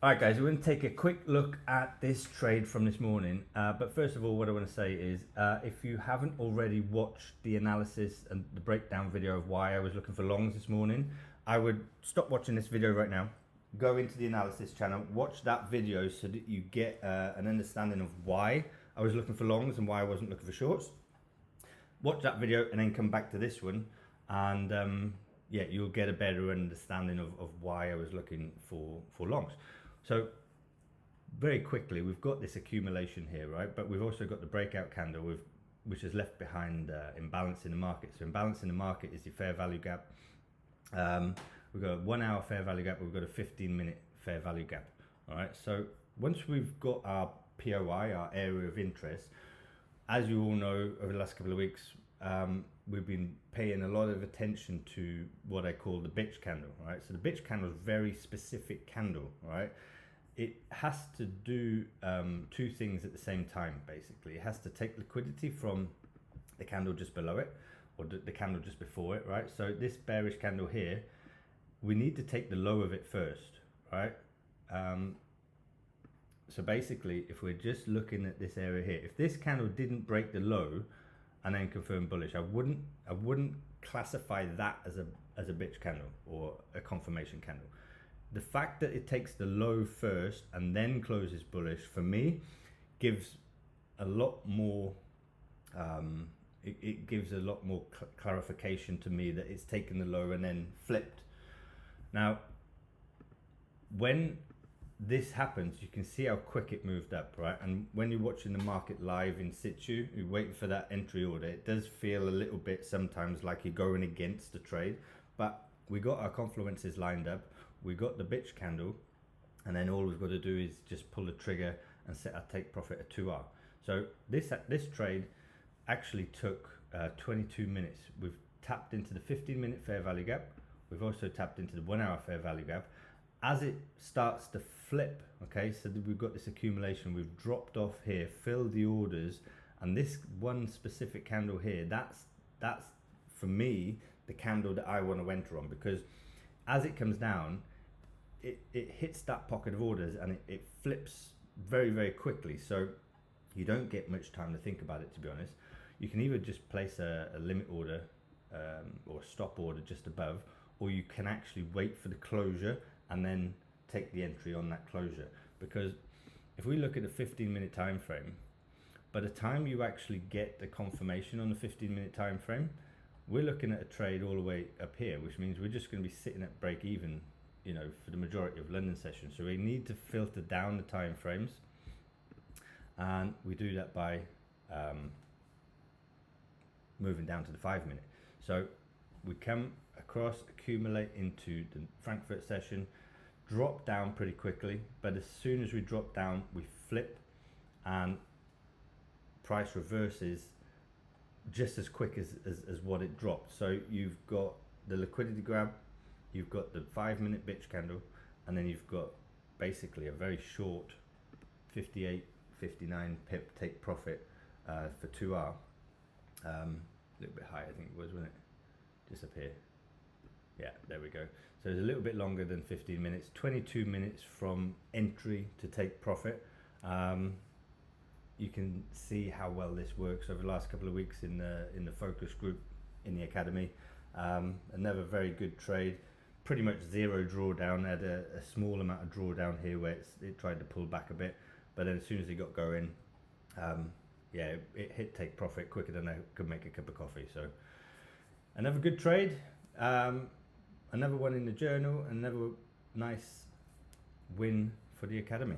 All right, guys, we're going to take a quick look at this trade from this morning. But first of all, what I want to say is if you haven't already watched the analysis and the breakdown video of why I was looking for longs this morning, I would stop watching this video right now, go into the analysis channel, watch that video so that you get an understanding of why I was looking for longs and why I wasn't looking for shorts. Watch that video and then come back to this one, and yeah, you'll get a better understanding of why I was looking for longs. So very quickly, we've got this accumulation here, right? But we've also got the breakout candle which is left behind imbalance in the market. So imbalance in the market is the fair value gap. We've got a 1 hour fair value gap, we've got a 15-minute fair value gap. All right, so once we've got our POI, our area of interest, as you all know, over the last couple of weeks, we've been paying a lot of attention to what I call the bitch candle, right? So the bitch candle is a very specific candle, right? It has to do two things at the same time, basically. It has to take liquidity from the candle just below it, or the candle just before it, right? So this bearish candle here, we need to take the low of it first, right? So basically, if we're just looking at this area here, if this candle didn't break the low and then confirm bullish, I wouldn't classify that as a bitch candle or a confirmation candle. The fact that it takes the low first and then closes bullish, for me, gives a lot more. It gives a lot more clarification to me that it's taken the low and then flipped. Now, when this happens, you can see how quick it moved up, right? And when you're watching the market live in situ, you're waiting for that entry order, it does feel a little bit sometimes like you're going against the trade, but we got our confluences lined up, we got the bitch candle, and then all we've got to do is just pull the trigger and set our take profit at 2R. So this trade actually took 22 minutes. We've tapped into the 15-minute fair value gap, we've also tapped into the 1 hour fair value gap. As it starts to flip, okay, so we've got this accumulation, we've dropped off here, filled the orders, and this one specific candle here, that's for me the candle that I want to enter on, because as it comes down, it hits that pocket of orders and it flips very, very quickly. So you don't get much time to think about it, to be honest. You can either just place a limit order or a stop order just above, or you can actually wait for the closure and then take the entry on that closure. Because if we look at the 15-minute time frame, by the time you actually get the confirmation on the 15-minute time frame, we're looking at a trade all the way up here, which means we're just going to be sitting at break even, you know, for the majority of London sessions. So we need to filter down the time frames, and we do that by moving down to the 5-minute. So we come across, accumulate into the Frankfurt session, drop down pretty quickly, but as soon as we drop down, we flip and price reverses just as quick as what it dropped. So you've got the liquidity grab, you've got the 5-minute bitch candle, and then you've got basically a very short 58, 59 pip take profit for 2R. A little bit higher, I think it was, wasn't it? Just up here. Yeah, there we go. So it's a little bit longer than 15 minutes, 22 minutes from entry to take profit. You can see how well this works over the last couple of weeks in the focus group in the academy. Another very good trade, pretty much zero drawdown. Had a small amount of drawdown here where it tried to pull back a bit, but then as soon as it got going, yeah, it hit take profit quicker than I could make a cup of coffee. So another good trade, another one in the journal, another nice win for the academy.